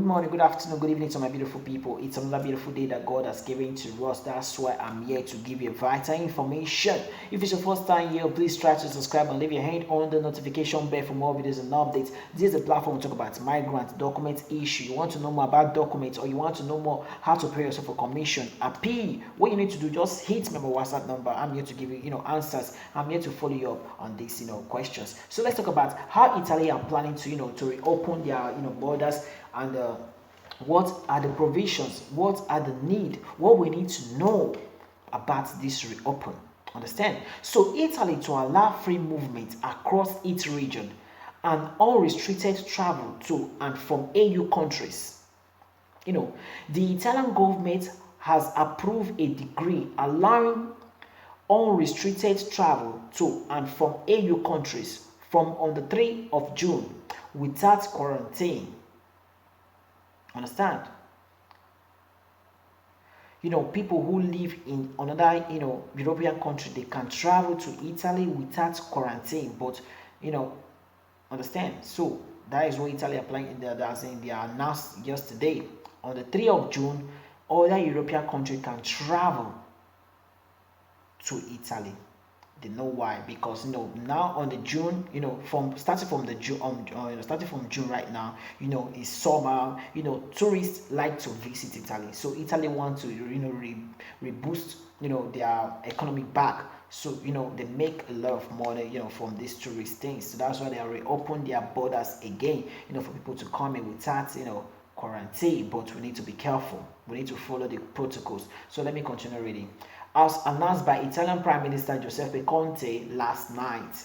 Good morning, good afternoon, good evening to my beautiful people. It's another beautiful day that God has given to us. That's why I'm here to give you vital information. If it's your first time here, please try to subscribe and leave your hand on the notification bell for more videos and updates. This is the platform to talk about migrant document issue. You want to know more about documents, or you want to know more how to prepare yourself for commission, appeal. What you need to do, just hit my WhatsApp number. I'm here to give you, answers. I'm here to follow you up on these, questions. So let's talk about how Italy are planning to, to reopen their, borders, and what are the provisions, what are the need, what we need to know about this reopen. Understand? So Italy to allow free movement across its region and unrestricted travel to and from AU countries. The Italian government has approved a decree allowing unrestricted travel to and from AU countries from on the 3rd of June without quarantine. Understand? People who live in another, European country, they can travel to Italy without quarantine. But, understand? So that is what Italy applying in there. That's in they announced yesterday. On the 3rd of June, other European country can travel to Italy. They know why, because now on the June, starting from June right now, it's summer. Tourists like to visit Italy, so Italy want to reboost their economic back. So they make a lot of money from these tourist things. So that's why they reopen their borders again, for people to come in without quarantine. But we need to be careful. We need to follow the protocols. So let me continue reading. As announced by Italian Prime Minister Giuseppe Conte last night,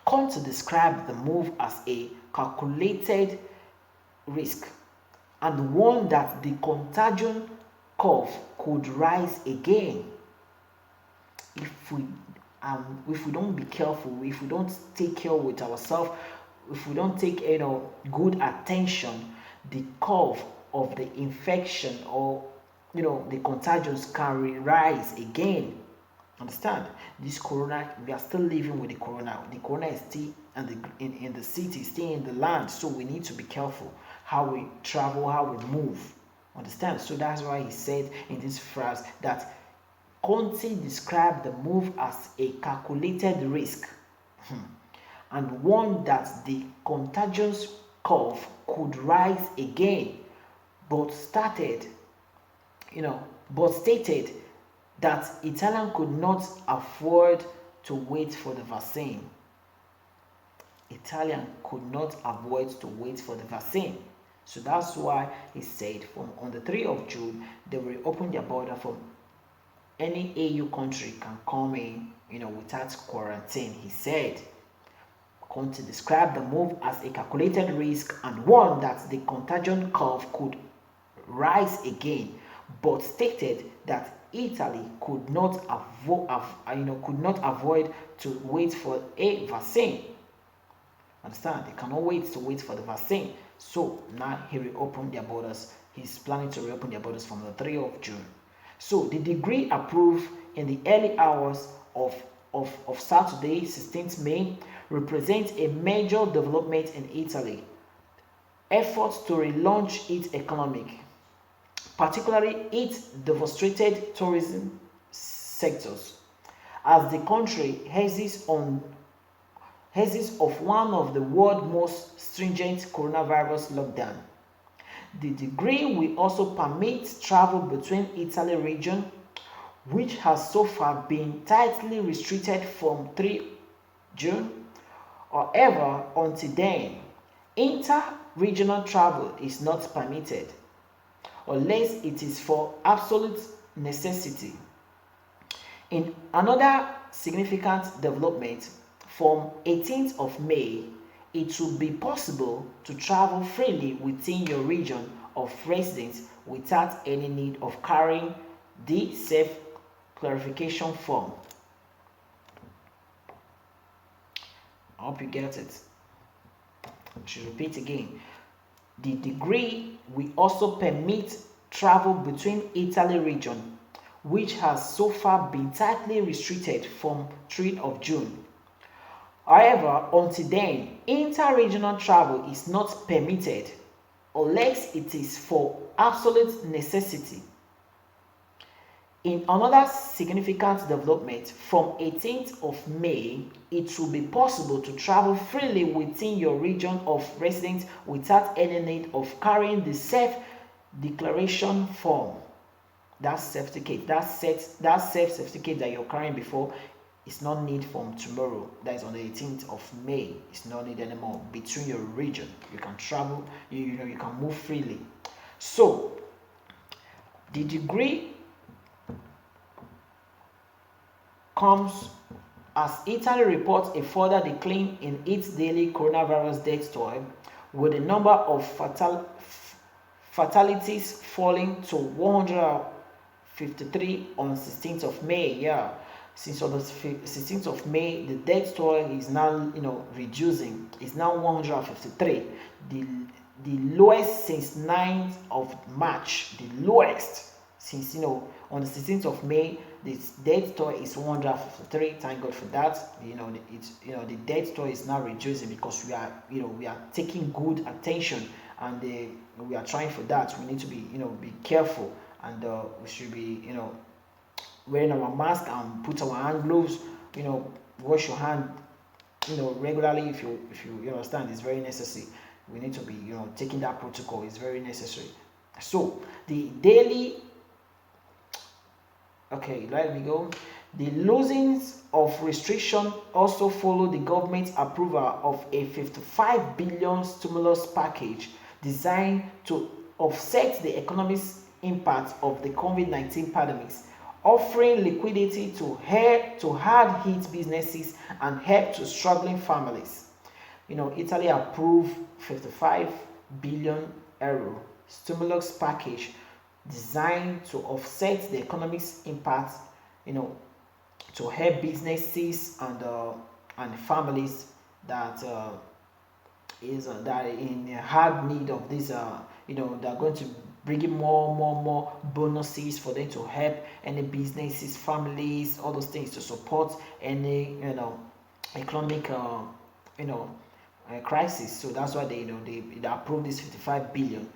Conte described the move as a calculated risk and warned that the contagion curve could rise again if we don't be careful, if we don't take care with ourselves, if we don't take good attention. The curve of the infection, or the contagions can rise again. Understand? This corona, we are still living with the corona. The corona is still in the city, still in the land. So we need to be careful how we travel, how we move. Understand? So that's why he said in this phrase that Conte described the move as a calculated risk and warned that the contagions curve could rise again, but stated that Italian could not afford to wait for the vaccine. Italian could not avoid to wait for the vaccine. So that's why he said from on the 3rd of June, they will open their border from any AU country can come in, without quarantine. He said Conte described the move as a calculated risk and warned that the contagion curve could rise again, but stated that Italy could not avoid to wait for a vaccine. Understand? They cannot wait to wait for the vaccine. So now he reopened their borders. He's planning to reopen their borders from the 3rd of June. So the decree approved in the early hours of Saturday, 16th May, represents a major development in Italy. Efforts to relaunch its economic, particularly its devastated tourism sectors, as the country hexes of one of the world's most stringent coronavirus lockdown. The decree will also permit travel between Italy region, which has so far been tightly restricted from 3 June. However, until then, inter-regional travel is not permitted unless it is for absolute necessity. In another significant development, from 18th of May, it will be possible to travel freely within your region of residence without any need of carrying the self-clarification form. I hope you get it. I should repeat again. The decree will also permit travel between Italy region, which has so far been tightly restricted from 3rd of June. However, until then, inter-regional travel is not permitted unless it is for absolute necessity. In another significant development, from 18th of May, it will be possible to travel freely within your region of residence without any need of carrying the self-declaration form. That certificate, that self-certificate that you're carrying before is not need from tomorrow. That is on the 18th of May. It's not need anymore. Between your region, you can travel. You can move freely. So the degree comes as Italy reports a further decline in its daily coronavirus death toll, with the number of fatalities falling to 153 on 16th of May. Yeah, since on the 16th of May, the death toll is now reducing. It's now 153, the lowest since 9th of March. The lowest since on the 16th of May. The death toll is 153. Thank God for that. The death toll is now reducing because we are taking good attention, and we are trying for that. We need to be careful, and we should be wearing our mask and put our hand gloves. Wash your hand regularly if you understand. It's very necessary. We need to be taking that protocol. It's very necessary. So the daily Okay, let me go. The loosenings of restriction also follow the government's approval of a 55 billion stimulus package designed to offset the economic impact of the COVID-19 pandemic, offering liquidity to hard-hit businesses and help to struggling families. Italy approved 55 billion euro stimulus package designed to offset the economic impact, to help businesses and families that that are in hard need of this. They're going to bring in more bonuses for them to help any businesses, families, all those things to support any economic crisis. So that's why they approved this 55 billion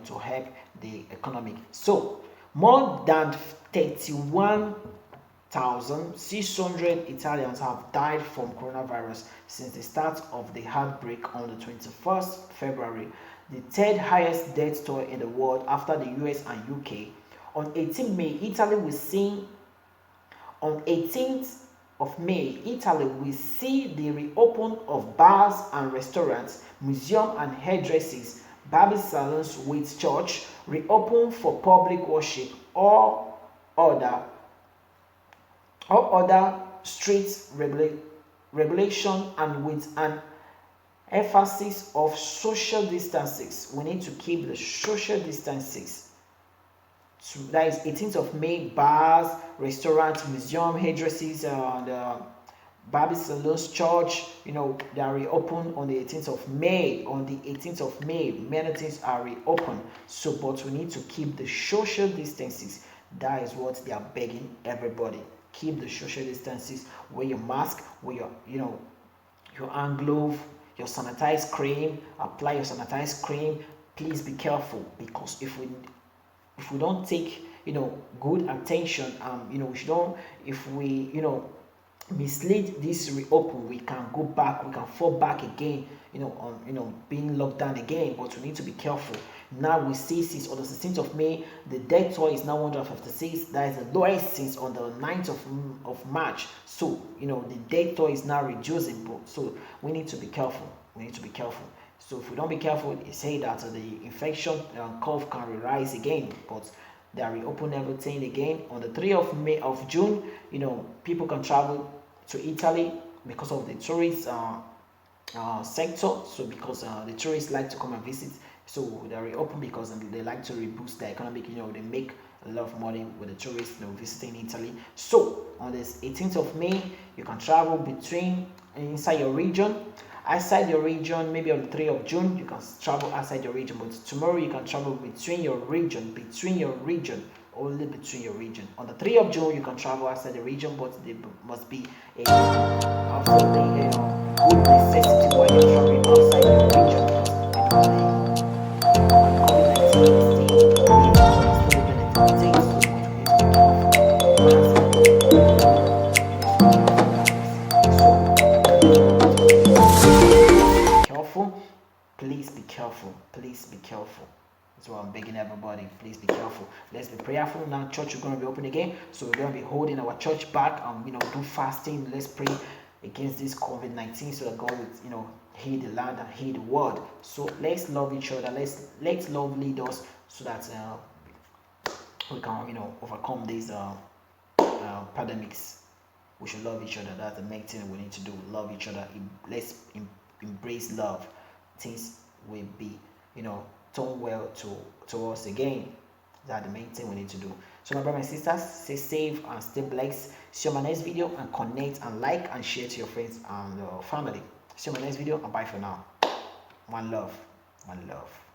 to help the economy. So more than 31,600 Italians have died from coronavirus since the start of the outbreak on the 21st February, the third highest death toll in the world after the US and UK. On 18 May, Italy will see on 18th of May, Italy will see the reopen of bars and restaurants, museums and hairdressers, barber salons with church reopen for public worship or other street regulation, and with an emphasis of social distancing. We need to keep the social distancing. So that is 18th of May, bars, restaurants, museum, hairdressers, and barber salons, church, they are reopened on the 18th of May. On the 18th of May, many things are reopened. So, but we need to keep the social distances. That is what they are begging everybody. Keep the social distances. Wear your mask. Wear your hand glove, your sanitized cream. Apply your sanitized cream. Please be careful, because if we don't take good attention, if we mislead this reopen, we can go back, we can fall back again on being locked down again. But we need to be careful. Now we see since on the 16th of May, the death toll is now 156. That is the lowest since on the 9th of March. So the death toll is now reducing, bro. So we need to be careful. So if we don't be careful, it say that the infection curve can rise again. But they are reopening everything again. On the 3rd of June, people can travel to Italy because of the tourist sector. So because the tourists like to come and visit, so they reopen because they like to reboost the economic. They make a lot of money with the tourists visiting Italy. So on this 18th of May, you can travel inside your region. Outside your region, maybe on the 3rd of June, you can travel outside your region. But tomorrow, you can travel between your region, only between your region. On the 3rd of June, you can travel outside the region, but there must be a good necessity while you're traveling outside your region. careful. Please be careful. That's why I'm begging everybody. Please be careful. Let's be prayerful. Now church is going to be open again, so we're going to be holding our church back and do fasting. Let's pray against this COVID-19 so that God will heal the land and heal the world. So let's love each other. Let's love lead us so that we can overcome these pandemics. We should love each other. That's the main thing we need to do. Love each other. Let's embrace love. Things will be turn well to us again. That's the main thing we need to do. So my brothers and sisters, stay safe and stay blessed. See you on my next video, and connect and like and share to your friends and family. See you on my next video, and bye for now. One love. One love.